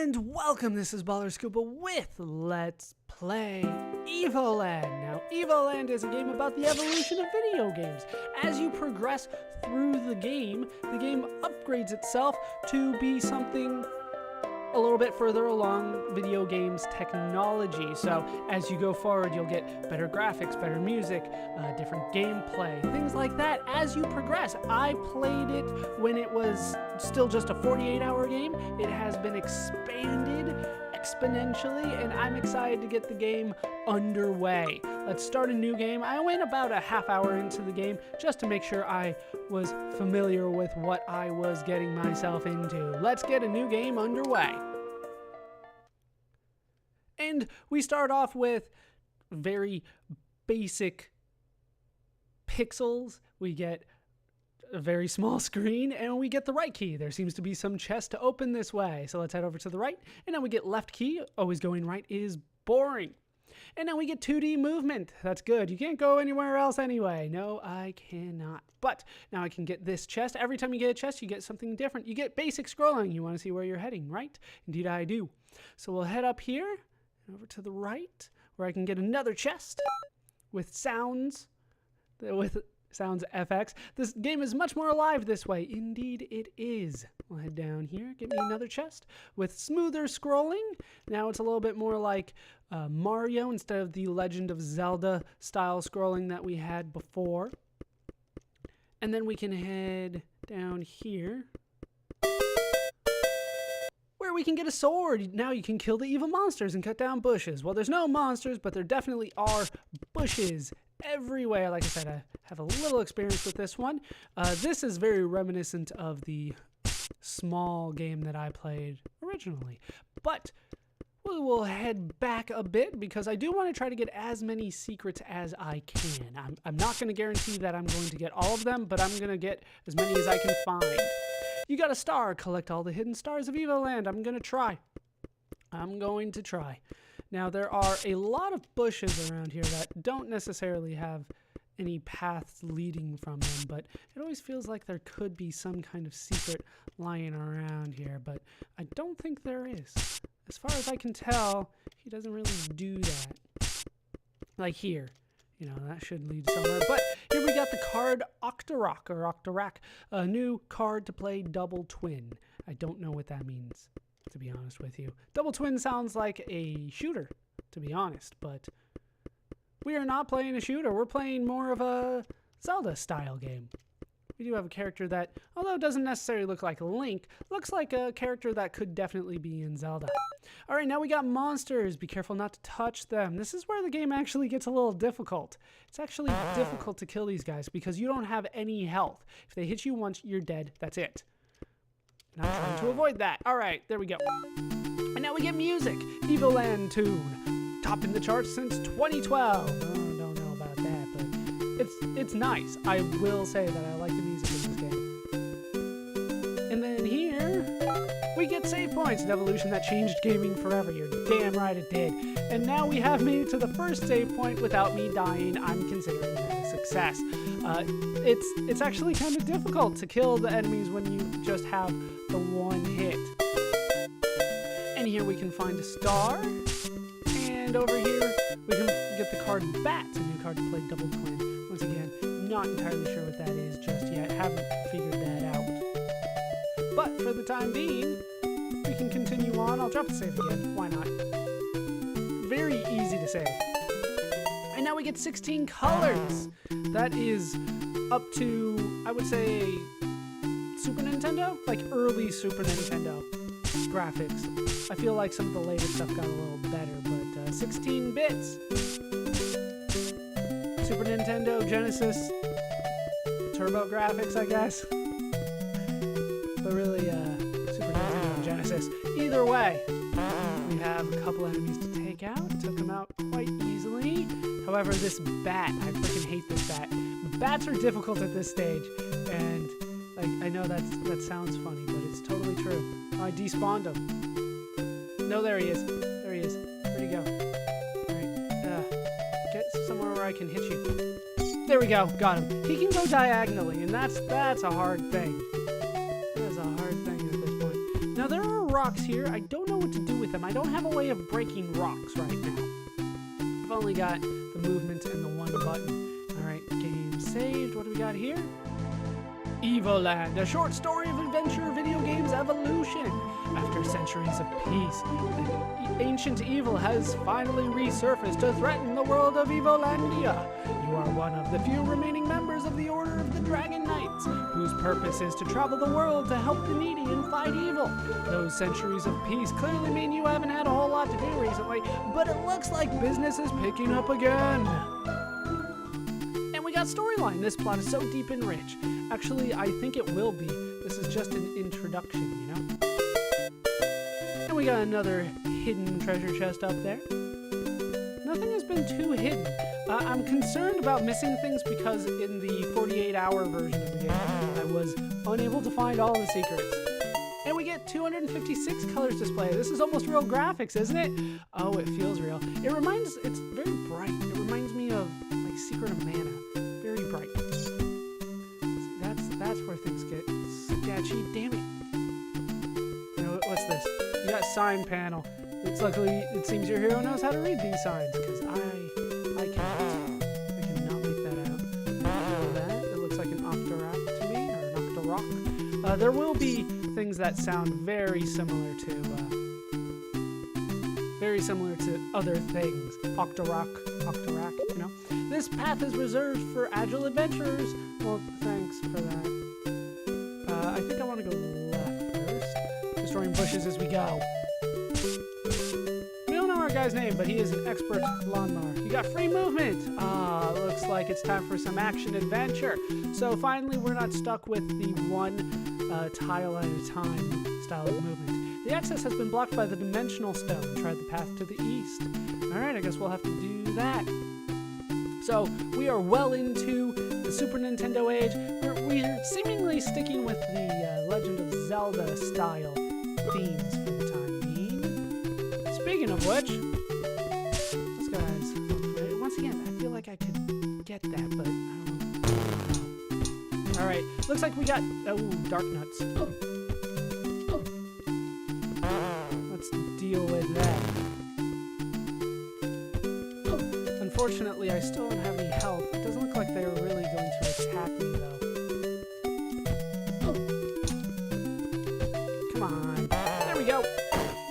And welcome, this is Baller Scuba with Let's Play Evoland. Now, Evoland is a game about the evolution of video games. As you progress through the game upgrades itself to be something a little bit further along video games technology. So as you go forward, you'll get better graphics, better music, different gameplay, things like that as you progress. I played it when it was still just a 48-hour game. It has been expanded exponentially, and I'm excited to get the game underway. Let's start a new game. I went about a half hour into the game just to make sure I was familiar with what I was getting myself into. Let's get a new game underway. And we start off with very basic pixels. We get a very small screen, and we get the right key. There seems to be some chest to open this way. So let's head over to the right, and now we get left key. Always going right is boring. And now we get 2D movement. That's good. You can't go anywhere else anyway. No, I cannot. But now I can get this chest. Every time you get a chest, you get something different. You get basic scrolling. You want to see where you're heading, right? Indeed, I do. So we'll head up here and over to the right, where I can get another chest with sounds, Sounds FX. This game is much more alive this way. Indeed, it is. We'll head down here. Get me another chest with smoother scrolling. Now it's a little bit more like Mario instead of the Legend of Zelda style scrolling that we had before. And then we can head down here, where we can get a sword. Now you can kill the evil monsters and cut down bushes. Well, there's no monsters, but there definitely are bushes everywhere. Like I said, I have a little experience with this one. This is very reminiscent of the small game that I played originally. But we will head back a bit because I do want to try to get as many secrets as I can. I'm not going to guarantee that I'm going to get all of them, but I'm going to get as many as I can find. You got a star. Collect all the hidden stars of Evoland. I'm going to try. Now, there are a lot of bushes around here that don't necessarily have any paths leading from them, but it always feels like there could be some kind of secret lying around here, but I don't think there is. As far as I can tell, he doesn't really do that. Like here. You know, that should lead somewhere. But here we got the card Octorack, a new card to play Double Twin. I don't know what that means, to be honest with you. Double Twin sounds like a shooter, to be honest, but we are not playing a shooter. We're playing more of a Zelda-style game. We do have a character that, although it doesn't necessarily look like Link, looks like a character that could definitely be in Zelda. All right, now we got monsters. Be careful not to touch them. This is where the game actually gets a little difficult. It's actually difficult to kill these guys because you don't have any health. If they hit you once, you're dead. That's it. And I'm trying to avoid that. All right, there we go. And now we get music. Evoland tune. Topping the charts since 2012. I don't know about that, but it's nice. I will say that I like the music in this game. And then here, we get save points. An evolution that changed gaming forever. You're damn right it did. And now we have made it to the first save point without me dying. I'm considering that a success. It's actually kind of difficult to kill the enemies when you just have the one hit. And here we can find a star. And over here, we can get the card Bat, a new card to play Double Twin. Once again, not entirely sure what that is just yet. Haven't figured that out. But for the time being, we can continue on. I'll drop the save again. Why not? Very easy to save. And now we get 16 colors. That is up to, I would say, Super Nintendo? Like early Super Nintendo graphics. I feel like some of the later stuff got a little better, but 16 bits. Super Nintendo, Genesis, Turbo graphics, I guess. But really, Super Nintendo and Genesis. Either way, we have a couple enemies to take out. Took them out quite easily. However, this bat, I freaking hate this bat. Bats are difficult at this stage, and like I know that sounds funny, but it's totally true. I despawned him. No, there he is. There he is. Where'd he go? All right, get somewhere where I can hit you. There we go. Got him. He can go diagonally, and that's a hard thing. That is a hard thing at this point. Now there are rocks here. I don't know what to do with them. I don't have a way of breaking rocks right now. I've only got the movement and the one button. Alright, game saved. What do we got here? Evoland, a short story of adventure video games evolution. After centuries of peace, an ancient evil has finally resurfaced to threaten the world of Evolandia. You are one of the few remaining members of the Order of the Dragon Knights, whose purpose is to travel the world to help the needy and fight evil. Those centuries of peace clearly mean you haven't had a whole lot to do recently, but it looks like business is picking up again. And we got storyline. This plot is so deep and rich. Actually, I think it will be. This is just an introduction, you know? And we got another hidden treasure chest up there. Nothing has been too hidden. I'm concerned about missing things because in the 48-hour version of the game, I was unable to find all the secrets. And we get 256 colors displayed. This is almost real graphics, isn't it? Oh, it feels real. It's very bright. It reminds me of, like, Secret of Mana. Very bright. That's where things get sketchy. Damn it. You know, what's this? You got sign panel. It seems your hero knows how to read these signs, because I can't. I cannot make that out. It looks like an octorok to me, or an octorok. There will be things that sound very similar to other things. Octorok, you know. This path is reserved for agile adventurers. Well, thanks for that. I think I want to go left first. Destroying bushes as we go. We don't know our guy's name, but he is an expert lawnmower. You got free movement. Looks like it's time for some action adventure. So finally, we're not stuck with the one tile at a time style of movement. The access has been blocked by the dimensional stone. Try the path to the east. Alright, I guess we'll have to do that. So, we are well into the Super Nintendo age. We're seemingly sticking with the Legend of Zelda style themes for the time being. Speaking of which, those guys, once again, I feel like I could get that, but I don't know. Alright, looks like we got, dark nuts. Let's deal with that. Unfortunately, I still don't have any health. It doesn't look like they were really going to attack me, though. Come on. There we go.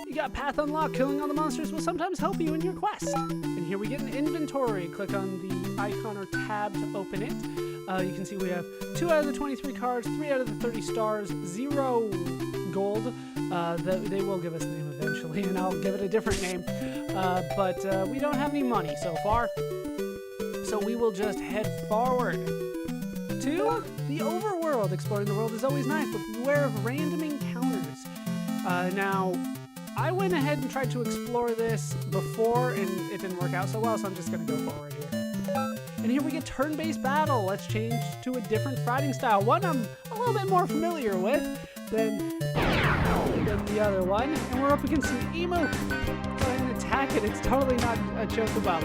You got path unlocked. Killing all the monsters will sometimes help you in your quest. And here we get an inventory. Click on the icon or tab to open it. You can see we have 2 out of the 23 cards, 3 out of the 30 stars, 0 gold. They will give us a name eventually, and I'll give it a different name. But we don't have any money so far. So we will just head forward to the overworld. Exploring the world is always nice, but beware of random encounters. Now, I went ahead and tried to explore this before, and it didn't work out so well, so I'm just going to go forward here. And here we get turn-based battle. Let's change to a different fighting style. One I'm a little bit more familiar with than the other one. And we're up against an emu. Go ahead and attack it. It's totally not a chocobo.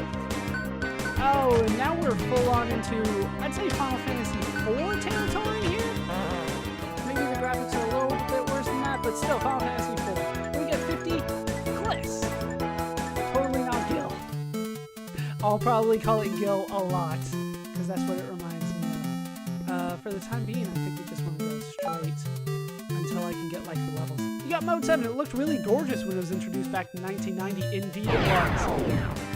Oh, and now we're full on into, I'd say, Final Fantasy IV territory here. Maybe the graphics are a little bit worse than that, but still, Final Fantasy IV. We get 50 cliffs. Totally not Gil. I'll probably call it Gil a lot, because that's what it reminds me of. For the time being, I think we just want to go straight until I can get, like, the levels. You got Mode 7. It looked really gorgeous when it was introduced back in 1990. Indeed it was.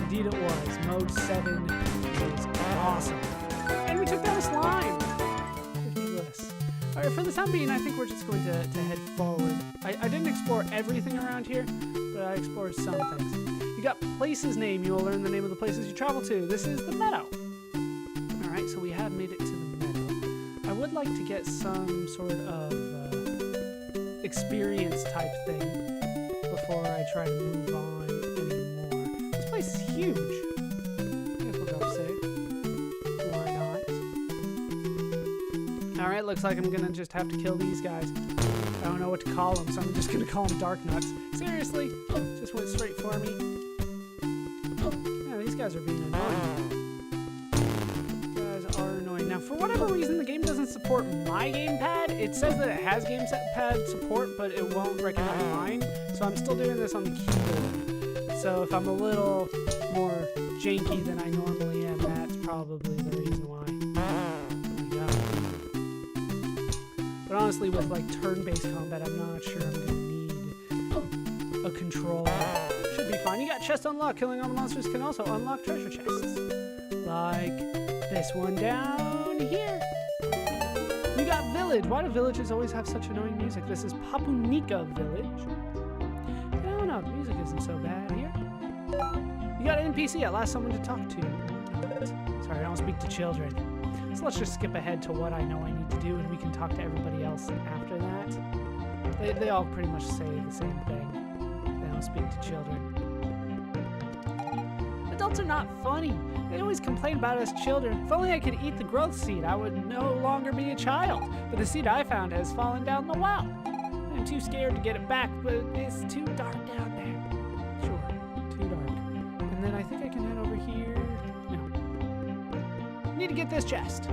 Indeed it was. Mode 7 was awesome. And we took down a slime. 50 bliss. Alright, for the time being, I think we're just going to head forward. I didn't explore everything around here, but I explored some things. You got places name. You will learn the name of the places you travel to. This is the meadow. Alright, so we have made it to the meadow. I would like to get some sort of experience type thing before I try to move on anymore. This place is huge. I guess we'll go save. Why not? Alright, looks like I'm gonna just have to kill these guys. I don't know what to call them, so I'm just gonna call them dark nuts. Seriously? Just went straight for me. Yeah, these guys are being annoying. These guys are annoying. Now, for whatever reason, the game doesn't support my gamepad. It says that it has gamepad support, but it won't recognize mine. So I'm still doing this on the keyboard. So if I'm a little more janky than I normally am, that's probably the reason why. But honestly, with like turn-based combat, I'm not sure I'm gonna need a controller. Should be fine. You got chest unlocked. Killing all the monsters can also unlock treasure chests. Like this one down here. You got village. Why do villages always have such annoying music? This is Papunika village. I don't know. The music isn't so bad here. You got an NPC. At last, someone to talk to. Sorry, I don't speak to children. So let's just skip ahead to what I know I need to do, and we can talk to everybody else after that. They all pretty much say the same thing. They don't speak to children. Adults are not funny. They always complain about us children. If only I could eat the growth seed, I would no longer be a child. But the seed I found has fallen down the well. I'm too scared to get it back, but it's too dark down there. Sure, too dark. And then I think I can head over here. No. Need to get this chest.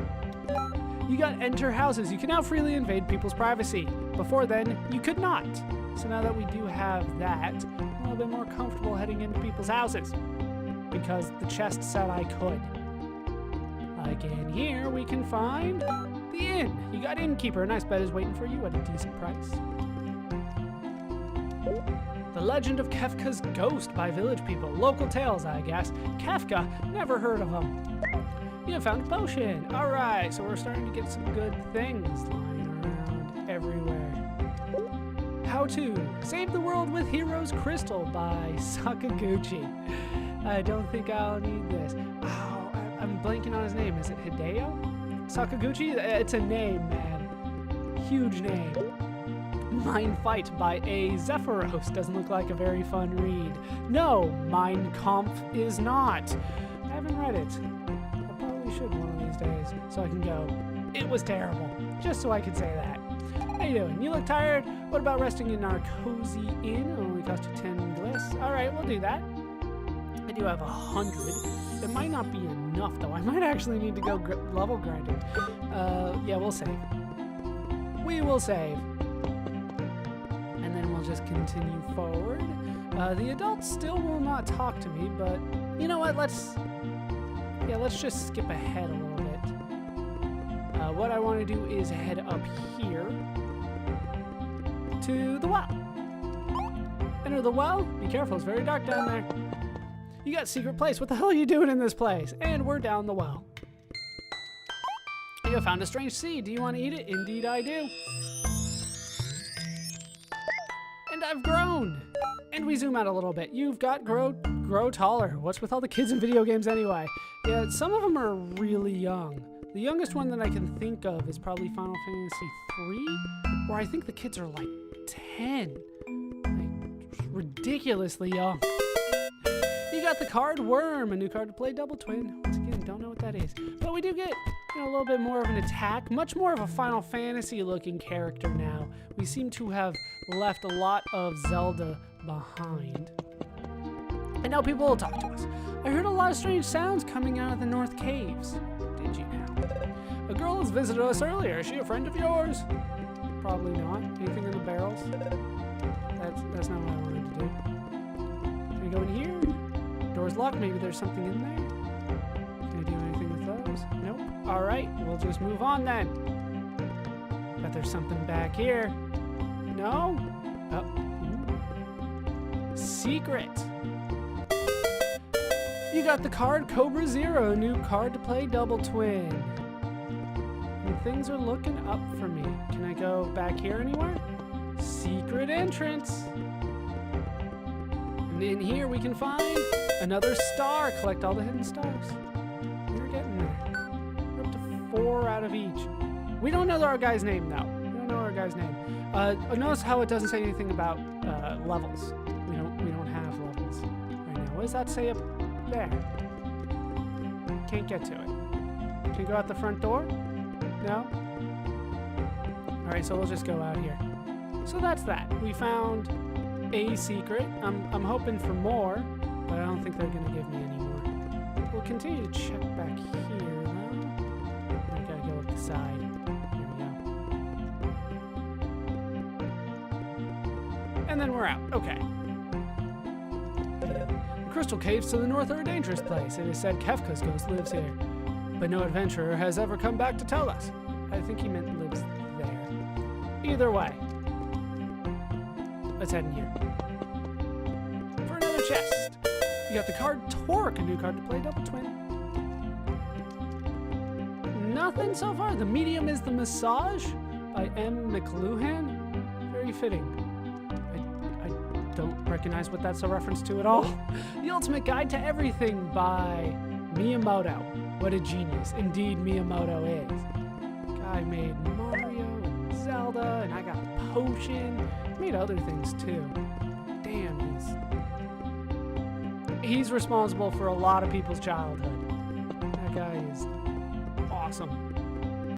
You got enter houses. You can now freely invade people's privacy. Before then, you could not. So now that we do have that, I'm a little bit more comfortable heading into people's houses. Because the chest said I could. Like in here, we can find the inn. You got innkeeper. A nice bed is waiting for you at a decent price. The Legend of Kefka's Ghost by village people. Local tales, I guess. Kefka, never heard of him. You found a potion. All right, so we're starting to get some good things lying around everywhere. How to Save the World with Heroes Crystal by Sakaguchi. I don't think I'll need this. Oh, I'm blanking on his name. Is it Hideo? Sakaguchi? It's a name, man. Huge name. Mind Fight by A. Zephyros doesn't look like a very fun read. No, Mein Kampf is not. I haven't read it. I probably should one of these days so I can go, it was terrible. Just so I could say that. How you doing? You look tired? What about resting in our cozy inn? It only cost you 10 gliss. All right, we'll do that. I do have 100. It might not be enough, though. I might actually need to go level grinding. Yeah, we'll save. We will save. And then we'll just continue forward. The adults still will not talk to me, but you know what? Let's just skip ahead a little bit. What I want to do is head up here to the well. Enter the well. Be careful, it's very dark down there. You got secret place. What the hell are you doing in this place? And we're down the well. You found a strange seed. Do you want to eat it? Indeed I do. And I've grown. And we zoom out a little bit. You've got grow taller. What's with all the kids in video games anyway? Yeah, some of them are really young. The youngest one that I can think of is probably Final Fantasy III, where I think the kids are like 10. Like, ridiculously young. You got the card Worm, a new card to play Double Twin. Once again, don't know what that is. But we do get a little bit more of an attack, much more of a Final Fantasy looking character now. We seem to have left a lot of Zelda behind. And now people will talk to us. I heard a lot of strange sounds coming out of the North Caves. Did you now? A girl has visited us earlier. Is she a friend of yours? Probably not. Anything in the barrels? That's not what I wanted to do. Can I go in here? Door's locked. Maybe there's something in there. Can I do anything with those? Nope. All right. We'll just move on then. Bet there's something back here. No? Oh. Secret. You got the card Cobra Zero, a new card to play Double Twin. And things are looking up for me. Can I go back here anywhere? Secret entrance. And in here we can find another star. Collect all the hidden stars. We're getting there. We're up to 4 out of each. We don't know our guy's name though. We don't know our guy's name. Notice how it doesn't say anything about levels. We don't have levels right now. What does that say up there? Can't get to it. Can you go out the front door? No? Alright, so we'll just go out here. So that's that. We found a secret. I'm hoping for more, but I don't think they're going to give me any more. We'll continue to check back here, though. side. Here we go. And then we're out. Okay. The crystal caves to the north are a dangerous place. It is said Kefka's ghost lives here, but no adventurer has ever come back to tell us. I think he meant lives there. Either way. Let's head in here. For another chest. You got the card Torque, a new card to play Double Twin. Nothing so far. The medium is the Massage by M. McLuhan. Very fitting. I don't recognize what that's a reference to at all. The Ultimate Guide to Everything by Miyamoto. What a genius. Indeed, Miyamoto is. Guy made Mario and Zelda, and I got Potion. He made other things too. Damn, he's responsible for a lot of people's childhood. That guy is awesome.